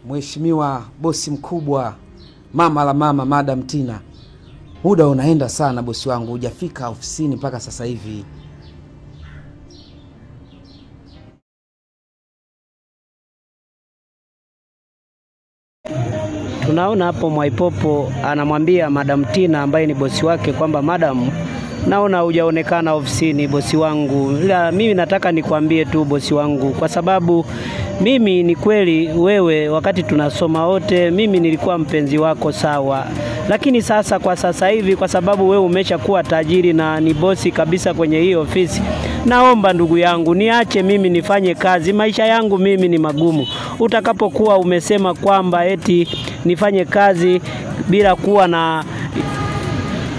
Mheshimiwa bosi mkubwa, mama la mama, Madam Tina. Muda unaenda sana bosi wangu, hujafika ofisini mpaka sasa hivi. Tunaona hapo Mwaipopo anamwambia Madam Tina ambaye ni bosi wake kwamba madam, naona hujaonekana ofisini bosi wangu. Ila mimi nataka nikwambie tu bosi wangu, kwa sababu mimi ni kweli wewe wakati tunasoma wote mimi nilikuwa mpenzi wako sawa. Lakini sasa kwa sasa hivi kwa sababu wewe umeshakuwa tajiri na ni bosi kabisa kwenye hii ofisi, naomba ndugu yangu niache mimi nifanye kazi. Maisha yangu mimi ni magumu. Utakapokuwa umesema kwamba eti nifanye kazi bila kuwa na,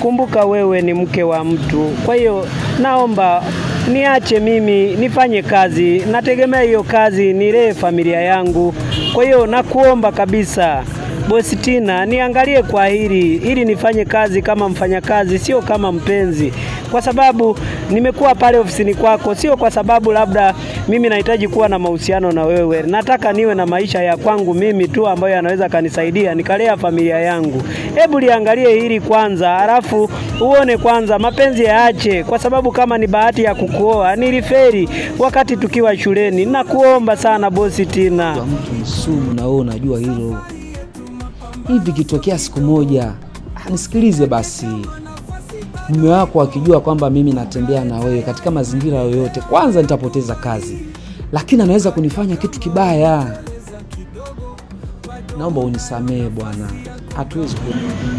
kumbuka wewe ni mke wa mtu. Kwa hiyo naomba niache mimi nifanye kazi. Nategemea hiyo kazi nilee familia yangu. Kwa hiyo nakuomba kabisa bosi Tina, niangalie kwa hili ili nifanye kazi kama mfanyakazi, sio kama mpenzi. Kwa sababu nimekuwa pale ofisini kwako sio kwa sababu labda mimi nahitaji kuwa na mahusiano na wewe. Nataka niwe na maisha ya kwangu mimi tu ambayo yanaweza kanisaidia nikalea familia yangu. Hebu liangalie hili kwanza, alafu uone kwanza mapenzi yaache, kwa sababu kama ni bahati ya kukuoa niliferi wakati tukiwa shuleni. Nakuomba sana bosi Tina. Kwa mtu msumu na wewe unajua hilo. Hivi kitokea siku moja, nisikilize basi. Mume wako akijua kwamba mimi natembea na wewe katika mazingira yoyote, kwanza nitapoteza kazi. Lakini anaweza kunifanya kitu kibaya. Naomba unisamee bwana. Hatuwezi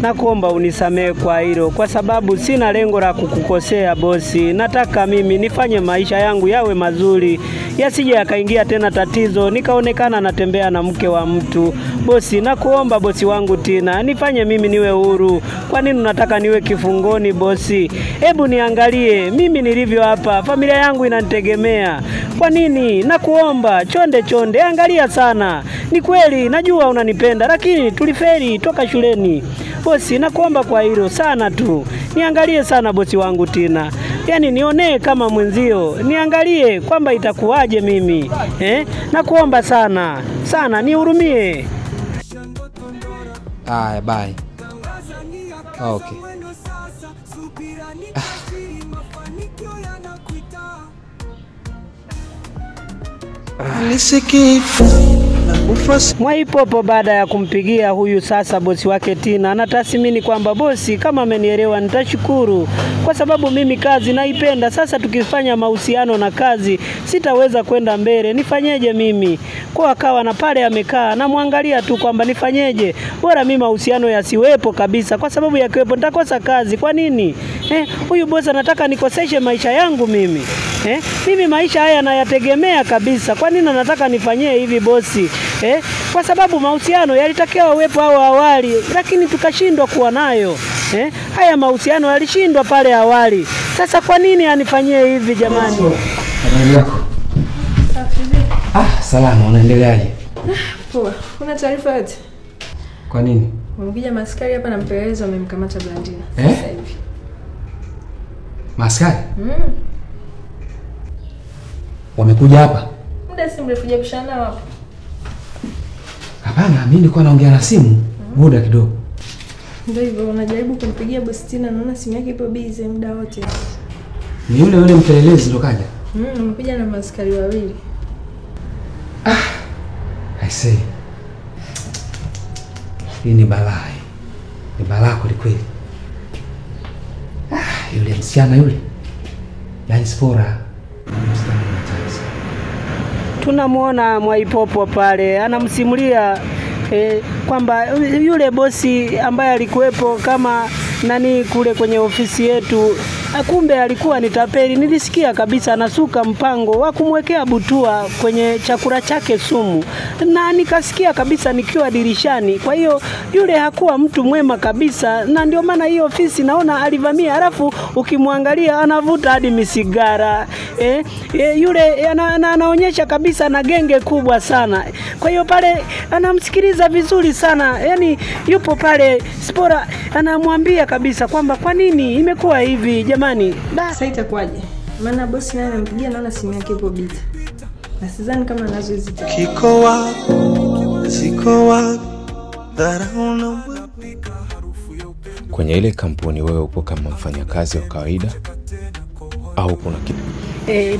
Nakuomba unisamee kwa hilo, kwa sababu sina lengo la kukukosea bosi. Nataka mimi nifanye maisha yangu yawe mazuri, yasije yakaingia tena tatizo nikaonekana natembea na mke wa mtu. Bosi, nakuomba bosi wangu Tina, nifanye mimi niwe huru. Kwa nini unataka niwe kifungoni bosi? Hebu niangalie mimi nilivyo hapa, familia yangu inanitegemea. Kwa nini? Nakuomba chonde, angalia sana. Ni kweli najua unanipenda, lakini tuliferi toka shuleni. Bosi, nakuomba kwa hilo sana tu. Niangalie sana bosi wangu Tina. Yaani nionee kama mwenzio. Niangalie kwamba itakuwaje mimi. Nakuomba sana. Nihurumie. Bye. Okay. Mwaipopo baada ya kumpigia huyu sasa bosi wake Tina, anatathmini kwamba bosi kama amenielewa nitashukuru, kwa sababu mimi kazi naipenda. Sasa tukifanya mahusiano na kazi sitaweza kwenda mbele, nifanyeje mimi? Kwa akawa na pale amekaa namwangalia tu kwamba nifanyeje, bora mimi mahusiano yasiwepo kabisa, kwa sababu yakiwepo nitakosa kazi. Kwa nini? Huyu bosi anataka nikoseshe maisha yangu mimi. Mimi maisha haya nayategemea kabisa. Kwa nini anataka nifanyie hivi bosi? Kwa sababu mahusiano yalitakiwa uwepo hapo awali, lakini tukashindwa kuwa nayo. Haya mahusiano yalishindwa pale awali. Sasa kwa nini anifanyie hivi jamani? Habari yako? Salama, unaendeleaje? Poa. Kuna taarifa yote? Kwa nini? Wamekuja maskari hapa na mpelelezi wamemkamata Blandina sasa hivi. Maskari? Wamekuja hapa? Muda si mrefu hujapishana nao hapa. Hapana, mimi nilikuwa naongea na simu muda kidogo. Ndio hivyo, unajaribu kumpigia bosi Tina, naona simu yake ipo busy muda wote. Ni yule mpelelezi ndo kaja? Wamekuja na maskari wawili. I say. Hii ni balaa. Ni balaa kweli. Yule msichana yule. Yaani Spora. Tunamuona Mwaipopo pale anamsimulia kwamba yule bosi ambaye alikuwepo kama nani kule kwenye ofisi yetu, kumbe alikuwa ni tapeli. Nilisikia kabisa anasuka mpango wa kumwekea butua kwenye chakula chake sumu, na nikasikia kabisa nikiwa dirishani. Kwa hiyo yule hakuwa mtu mwema kabisa, na ndio maana hiyo ofisi naona alivamia. Alafu ukimwangalia anavuta hadi misigara. Yule anaonyesha kabisa na genge kubwa sana. Kwa hiyo pale anamsikiliza vizuri sana. Yaani yupo pale Spora anamwambia kabisa kwamba kwa nini imekuwa hivi jamani. Sasa itakuwaje? Maana bosi naye anampigia naona simu yake ipo busy. na sidhani kama anazo hizo. Kiko wako, ziko wako, dharauna. Kwenye ile kampuni wewe upo kama mfanyakazi wa kawaida au kuna kitu?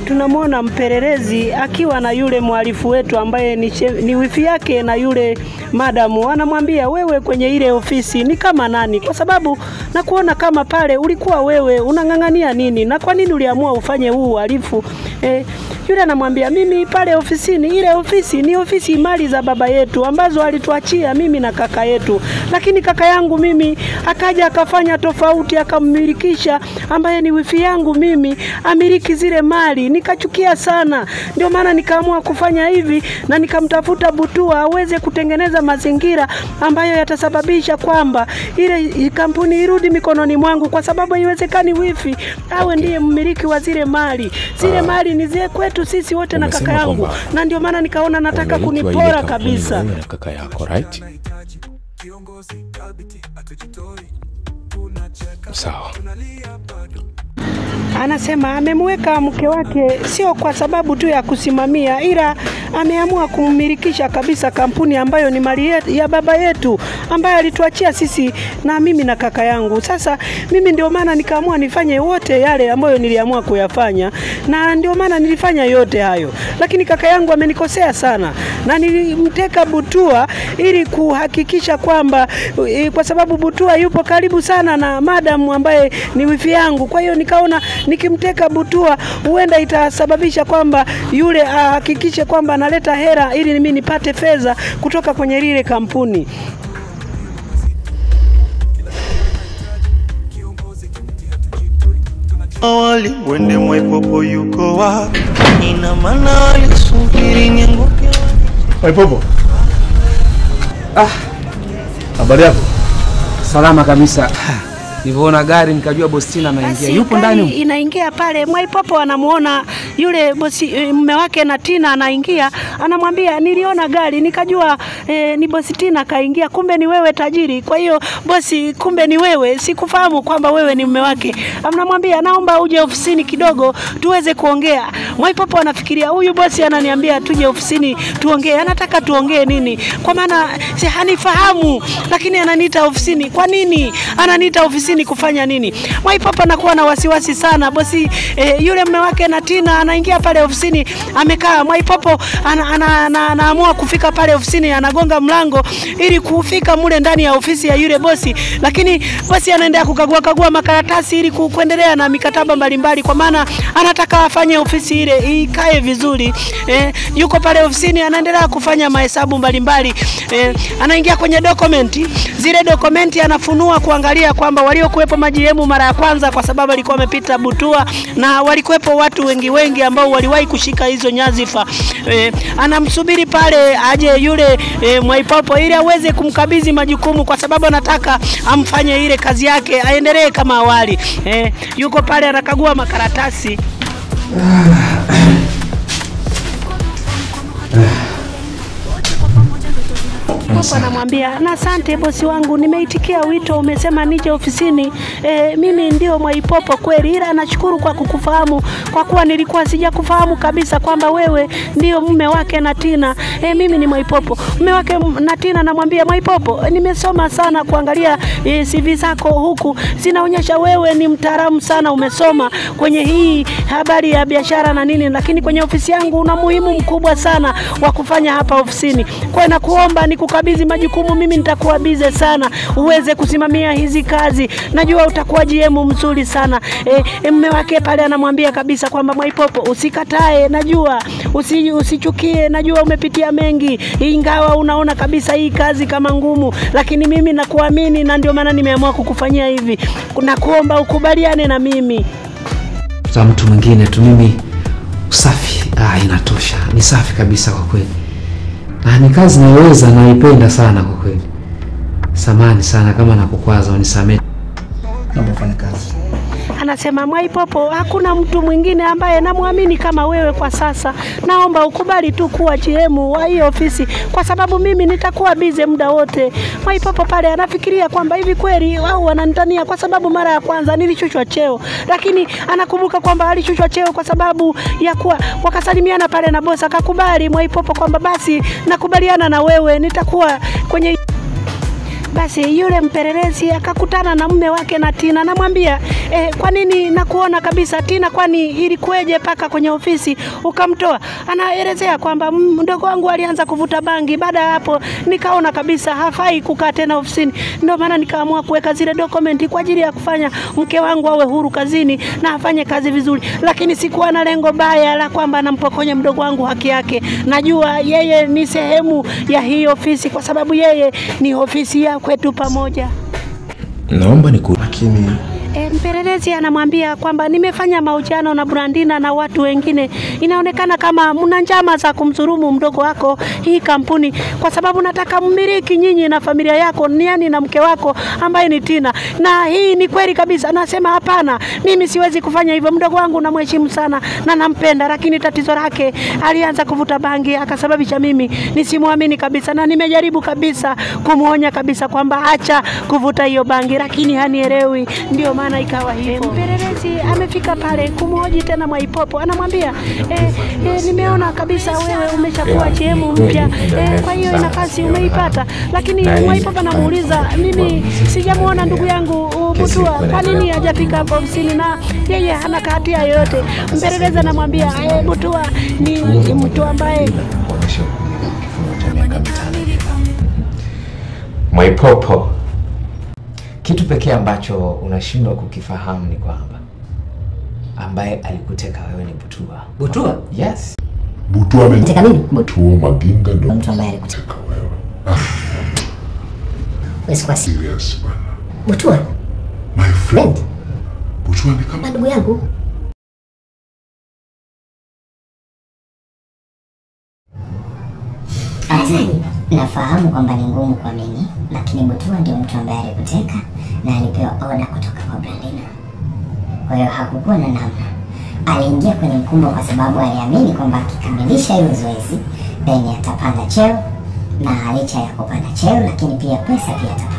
Tunamwona mpelelezi akiwa na yule mwalifu wetu ambaye ni wifi yake na yule madamu. Anamwambia wewe kwenye ile ofisi ni kama nani? Kwa sababu na kuona kama pale ulikuwa wewe unang'ang'ania nini? Na kwa nini uliamua ufanye huu uhalifu? Yule anamwambia mimi pale ofisini, ile ofisi ni ofisi mali za baba yetu ambazo alituachia mimi na kaka yetu. Lakini kaka yangu mimi akaja akafanya tofauti, akammilikisha ambaye ni wifi yangu mimi amiliki zile mali. Nikachukia sana. Ndio maana nikaamua kufanya hivi na nikamtafuta Butua aweze kutengeneza mazingira ambayo yatasababisha kwamba ile kampuni irudi mikononi mwangu, kwa sababu haiwezekani wifi awe ndiye mmiliki wa zile mali. Zile mali ni zile kwetu sisi wote na kaka yangu. Na ndio maana nikaona nataka kunipora kabisa. Na kaka yako, right? Sawa. Anasema amemweka mke wake sio kwa sababu tu ya kusimamia, ila ameamua kummilikisha kabisa kampuni ambayo ni mali ya baba yetu ambaye alituachia sisi na mimi na kaka yangu. Sasa mimi ndio maana nikaamua nifanye wote yale ambayo niliamua kuyafanya, na ndio maana nilifanya yote hayo. Lakini kaka yangu amenikosea sana na nilimteka Butua ili kuhakikisha kwamba kwa sababu Butua yupo karibu sana na madam ambaye ni wifi yangu. Kwa hiyo nikaona nikimteka Butua huenda itasababisha kwamba yule ahakikishe kwamba analeta hera ili mimi nipate fedha kutoka kwenye lile kampuni. Awali wende Mwaipopo yuko wapi? Ina maana walisubiri nianguke. Mwaipopo. Habari yako? Salama kabisa. Niliona gari nikajua Bostina anaingia. Yupo ndani. Inaingia pale. Mwaipopo anamuona yule bosi mume wake na Tina anaingia, anamwambia niliona gari nikajua ni bosi Tina kaingia, kumbe ni wewe tajiri. Kwa hiyo bosi, kumbe ni wewe, sikufahamu kwamba wewe ni mume wake. Anamwambia naomba uje ofisini kidogo tuweze kuongea. Mwaipopo anafikiria huyu bosi ananiambia tuje ofisini tuongee, anataka tuongee nini? Kwa maana si hanifahamu, lakini ananiita ofisini. Kwa nini ananiita ofisini kufanya nini? Mwaipopo anakuwa na wasiwasi sana. Bosi yule mume wake na Tina anaingia pale ofisini, amekaa. Mwaipopo anaamua kufika pale ofisini, anagonga mlango ili kufika mule ndani ya ofisi ya yule bosi. Lakini bosi anaendelea kukagua makaratasi ili kuendelea na mikataba mbalimbali, kwa maana anataka afanye ofisi ile ikae vizuri. Yuko pale ofisini anaendelea kufanya mahesabu mbalimbali. Anaingia kwenye dokumenti. Zile dokumenti anafunua kuangalia kwamba waliokuepo majiemu mara ya kwanza, kwa sababu alikuwa amepita Butua na walikuepo watu wengi ambao waliwahi kushika hizo nyazifa. Anamsubiri pale aje yule Mwaipopo ili aweze kumkabidhi majukumu, kwa sababu anataka amfanye ile kazi yake aendelee kama awali. Yuko pale anakagua makaratasi. Mwaipopo anamwambia, "Na asante bosi wangu, nimeitikia wito, umesema nije ofisini." Mimi ndio Mwaipopo kweli, ila nashukuru kwa kukufahamu, kwa kuwa nilikuwa sijakufahamu kabisa kwamba wewe ndio mume wake na Tina. Mimi ni Mwaipopo, mume wake na Tina. Namwambia Mwaipopo, nimesoma sana kuangalia CV zako huku, zinaonyesha wewe ni mtaalamu sana, umesoma kwenye hii habari ya biashara na nini, lakini kwenye ofisi yangu una muhimu mkubwa sana wa kufanya hapa ofisini. Kwa nakuomba nikukabidhi majukumu, mimi nitakuwa bize sana uweze kusimamia hizi kazi. Najua utakuwa GM mzuri sana. Mume wake pale anamwambia kabisa kwamba Mwaipopo, usikatae, najua usichukie, najua umepitia mengi, ingawa unaona kabisa hii kazi kama ngumu, lakini mimi nakuamini na ndio maana nimeamua kukufanyia hivi. Nakuomba ukubaliane na mimi. Za mtu mwingine tu, mimi usafi inatosha. Ni safi kabisa kwa kweli. Na ni kazi naiweza, naipenda sana kwa kweli. Samahani sana kama nakukwaza, unisamehe. Naomba ufanye kazi. Anasema, Mwaipopo, hakuna mtu mwingine ambaye namwamini kama wewe kwa sasa. Naomba ukubali tu kuwa GM wa hii ofisi kwa sababu mimi nitakuwa busy muda wote. Mwaipopo pale anafikiria kwamba hivi kweli au wananitania kwa sababu mara ya kwanza nilishushwa cheo, lakini anakumbuka kwamba alishushwa cheo kwa sababu ya kuwa wakasalimiana pale na boss akakubali Mwaipopo kwamba basi nakubaliana na wewe nitakuwa kwenye. Basi yule mpelelezi akakutana na mume wake na Tina, namwambia kwa nini nakuona kabisa Tina, kwani ilikueje paka kwenye ofisi ukamtoa? Anaelezea kwamba mdogo wangu alianza kuvuta bangi, baada ya hapo nikaona kabisa hafai kukaa tena ofisini, ndio maana nikaamua kuweka zile dokumenti kwa ajili ya kufanya mke wangu awe huru kazini na afanye kazi vizuri, lakini sikuwa na lengo baya la kwamba nampokonya mdogo wangu haki yake. Najua yeye ni sehemu ya hii ofisi kwa sababu yeye ni ofisi ya kwetu pamoja. Naomba lakini Mpelelezi anamwambia kwamba nimefanya mahojiano na Brandina na watu wengine. Inaonekana kama mna njama za kumdhulumu mdogo wako hii kampuni kwa sababu nataka mmiliki nyinyi na familia yako, yani na mke wako ambaye ni Tina. Na hii ni kweli kabisa. Anasema hapana, mimi siwezi kufanya hivyo. Mdogo wangu namheshimu sana na nampenda, lakini tatizo lake alianza kuvuta bangi akasababisha mimi nisimwamini kabisa, na nimejaribu kabisa kumuonya kabisa kwamba acha kuvuta hiyo bangi, lakini hanielewi. Ndio maana ikawa hivyo. Mpelelezi amefika pale kumhoji tena Mwaipopo, anamwambia nimeona kabisa wewe umeshakuwa GM mpya, kwa hiyo nafasi umeipata. Lakini Mwaipopo anamuuliza, mimi sijamuona ndugu yangu Butua, kwa nini hajafika ofisini na yeye hana hatia yoyote? Mpelelezi anamwambia Butua ni mtu ambaye Mwaipopo, kitu pekee ambacho unashindwa kukifahamu ni kwamba ambaye alikuteka wewe ni Butua. Butua? Yes. Butua ameteka nini? Butua Madinga ndo mtu ambaye alikuteka wewe. Wewe kwa serious bwana. Butua? My friend. Butua ni kama ndugu yangu. Asante. Nafahamu kwamba ni ngumu kwa mimi, lakini Butua ndio mtu ambaye alikuteka na alipewa oda kutoka kwa Brandina. Kwa hiyo hakukuwa na namna. Aliingia kwenye mkumbo kwa sababu aliamini kwamba akikamilisha hiyo zoezi then atapanda cheo, na licha ya kupanda cheo lakini pia pesa pia atapata.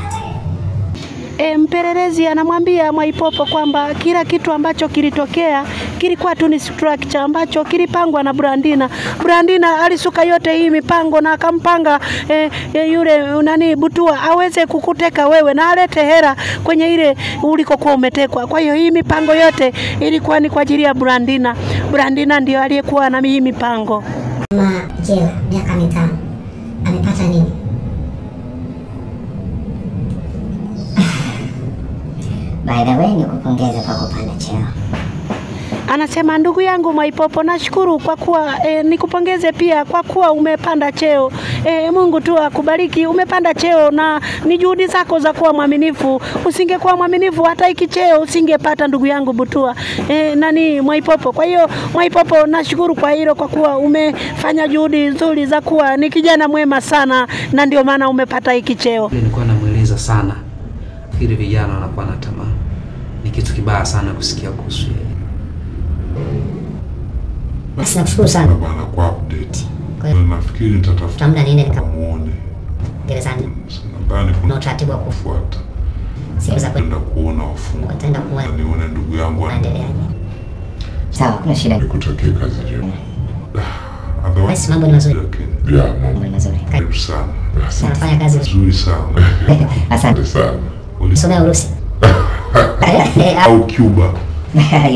Mpelelezi anamwambia Mwaipopo kwamba kila kitu ambacho kilitokea kilikuwa tu ni structure ambacho kilipangwa na Brandina. Brandina alisuka yote hii mipango na akampanga yule Butua aweze kukuteka wewe na alete hera kwenye ile ulikokuwa umetekwa. Kwa hiyo hii mipango yote ilikuwa ni kwa ajili ya Brandina. Brandina ndio aliyekuwa na hii mipango. Jela miaka 5 amepata nini? By the way, nikupongeze kwa kupanda cheo. Anasema, ndugu yangu Mwaipopo, nashukuru kwa kuwa nikupongeze pia kwa kuwa umepanda cheo. Mungu tu akubariki, umepanda cheo na ni juhudi zako za kuwa mwaminifu. Usingekuwa mwaminifu hata hiki cheo usingepata ndugu yangu Butua. Mwaipopo. Kwa hiyo Mwaipopo, nashukuru kwa hilo kwa kuwa umefanya juhudi nzuri za kuwa ni kijana mwema sana na ndio maana umepata hiki cheo. Nilikuwa namueleza sana ili vijana wanakuwa na tamaa. Ni kitu kibaya sana kusikia kuhusu yeye. Basi nakushukuru sana bwana kwa update. Kwa hiyo nafikiri nitatafuta muda niende nikamuone gerezani. Nadhani kuna utaratibu wa kufuata. Siku za kwenda kuona wafungwa. Nitaenda kuona nione ndugu yangu anaendeleaje. Sawa, kuna shida. Nikutakie kazi njema. Basi mambo ni mazuri. Ya, mambo ni mazuri. Karibu sana. Nafanya kazi nzuri sana. Asante sana. Ulisomea Urusi? Au Cuba?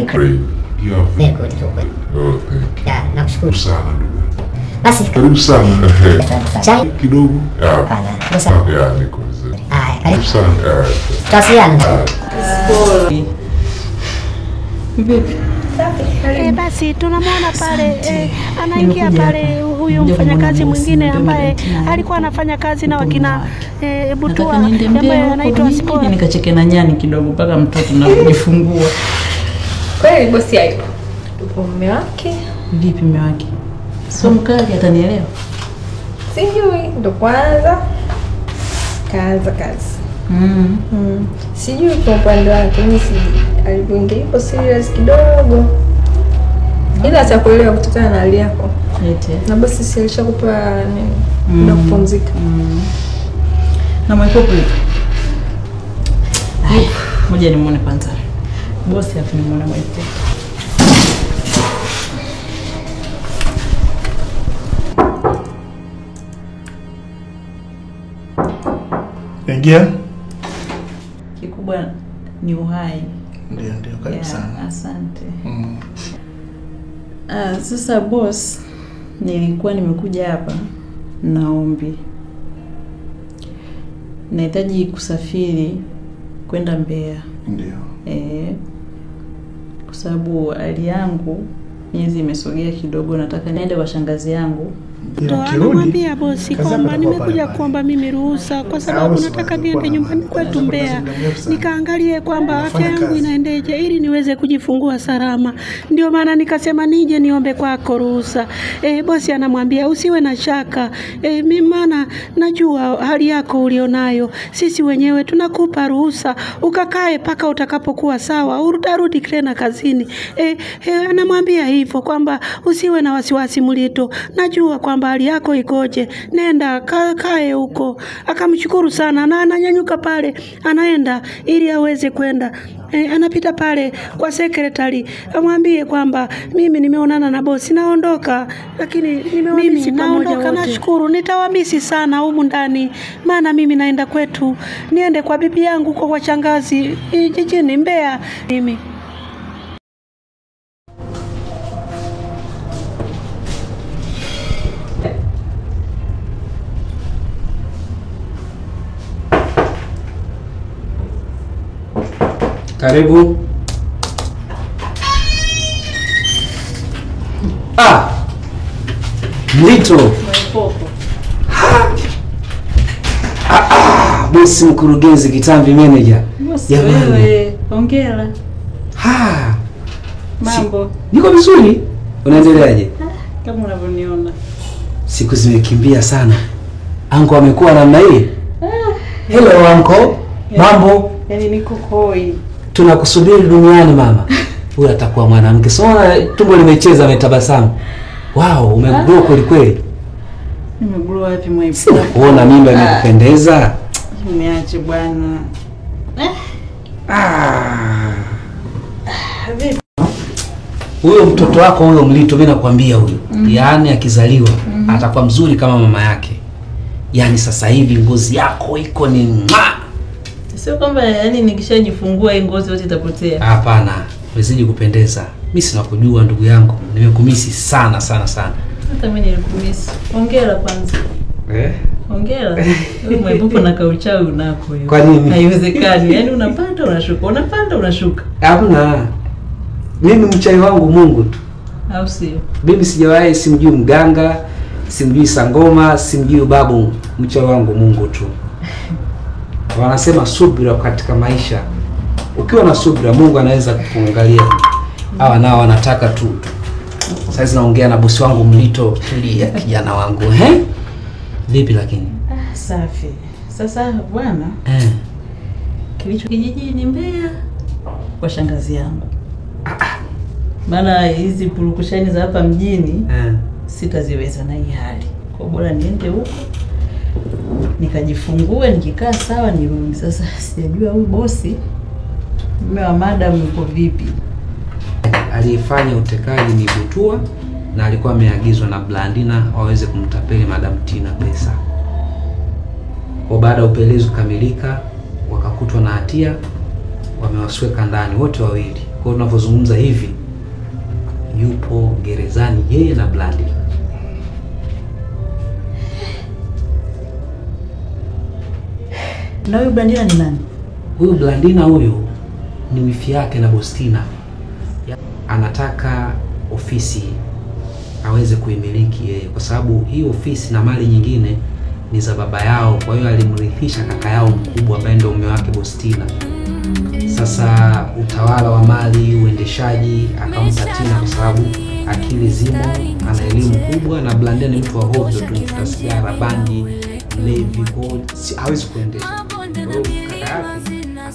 Ukraine. Yeah. Very good. Oh, thank you. Ya, nakushukuru sana ndugu. Basi karibu sana. Chai kidogo. Hapana. Ya, niko vizuri. Karibu sana. Tutawasiliana. Vipi? Basi tunamwona pale anaingia pale huyu mfanyakazi mwingine ambaye alikuwa anafanya kazi na wakina Butua ambaye anaitwa Sport. Nikacheke na nyani kidogo mpaka mtoto na kujifungua. Kweli bosi hayupo. Tupo mume wake. Vipi mume wake? Sio mkali atanielewa. Sijui ndo kwanza kaanza kazi. Sijui kwa upande wake mimi alipoingia ipo serious kidogo. Ila atakuelewa kutokana na hali yako. Na bosi si alishakupa nini? Na kupumzika. Na Mwaipopo yupo. Ngoja nimuone kwanza. Bosi hapo nimuone Mwaipopo. Ingia. Kikubwa ni uhai. Ndio, karibu sana. Asante. Sasa boss, nilikuwa nimekuja hapa naombi. Nahitaji kusafiri kwenda Mbeya. Ndio. Kwa sababu hali yangu miezi imesogea kidogo, nataka niende kwa shangazi yangu. Anamwambia bosi kwamba nimekuja kuomba mimi ruhusa kwa sababu nataka niende nyumbani kwetu Mbeya. Nikaangalie kwamba afya yangu inaendeje ili niweze kujifungua salama. Ndio maana nikasema nije niombe kwako ruhusa. Bosi anamwambia usiwe na shaka. Mimi maana najua hali yako ulionayo. Sisi wenyewe tunakupa ruhusa ukakae paka utakapokuwa sawa. Utarudi tena kazini. Anamwambia hivyo kwamba usiwe na wasiwasi Mulito. Najua kwamba hali yako ikoje, nenda kae huko. Akamshukuru sana na ananyanyuka pale anaenda ili aweze kwenda. Anapita pale kwa secretary amwambie kwamba mimi nimeonana na bosi naondoka, lakini nimewamisi pamoja wote. Nashukuru, nitawamisi sana humu ndani maana mimi naenda kwetu niende kwa bibi yangu kwa shangazi jijini Mbeya mimi. Karibu. Mlito. Mwaipopo. Bosi mkurugenzi kitambi manager. Bosi wewe, hongera. Mambo. Niko vizuri. Unaendeleaje? Kama unavyoniona. Siku zimekimbia sana. Anko amekuwa namna hii? Hello Anko. Mambo? Yaani niko hoi. Tunakusubiri duniani mama. Huyu atakuwa mwanamke. Soma tumbo limecheza ametabasamu. Wow, umegrow kweli kweli. Nimegrow wapi Mwaipopo? Kuona mimba imekupendeza. Nimeache bwana. Huyo mtoto wako huyo Mlito mimi nakwambia huyo. Yaani akizaliwa atakuwa mzuri kama mama yake. Yaani sasa hivi ngozi yako iko ni Sio kwamba yani nikishajifungua ngozi yote itapotea. Hapana, umezidi kupendeza. Mimi sina kujua ndugu yangu. Nimekumisi sana sana sana. Hata mimi nilikumisi. Hongera kwanza. Hongera. Wewe Mwaipopo na kauchawi unako hiyo. Kwa nini? Haiwezekani. Yaani unapanda unashuka, unapanda unashuka. Hamna. Mimi mchawi wangu Mungu tu. Au sio? Mimi sijawahi simjui mganga, simjui sangoma, simjui babu. Mchawi wangu Mungu tu. Wanasema subira katika maisha. Ukiwa na subira Mungu anaweza kukuangalia. Hawa nao wanataka tu. Sasa naongea na bosi wangu Mlito, tulia kijana wangu. Vipi lakini? Safi. Sasa bwana. Kilicho kijijini Mbeya kwa shangazi yangu. Maana hizi purukushani za hapa mjini sitaziweza na hii hali. Kwa bora niende huko nikajifungue, nikikaa sawa nirudi. Sasa sijajua huyu bosi mume wa madam yuko vipi. Aliyefanya utekaji ni Butua na alikuwa ameagizwa na Blandina waweze kumtapeli Madam Tina pesa. Kwa baada ya upelelezi kukamilika wakakutwa na hatia, wamewasweka ndani wote wawili. Kwa hiyo tunapozungumza hivi yupo gerezani yeye na Blandina. Na huyu Blandina ni nani? Huyu Blandina huyu ni wifi yake na Bostina. Anataka ofisi aweze kuimiliki yeye kwa sababu hii ofisi na mali nyingine ni za baba yao. Kwa hiyo alimrithisha kaka yao mkubwa ambaye ndio mume wake Bostina. Sasa utawala wa mali, uendeshaji akampa Tina kwa sababu akili zimo, ana elimu kubwa na Blandina ni mtu wa hovyo tu, mtasikia rabandi, levi, hawezi kuendesha.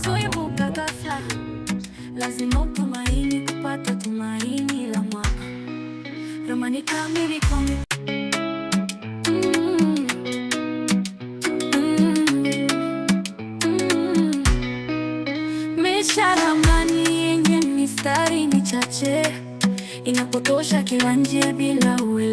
Kwa hiyo kaka yake lazima utumaini kupata tumaini la mwaka. Ramani kamili kwa Mesha ramani yenye mistari michache inapotosha kila njia bila uwe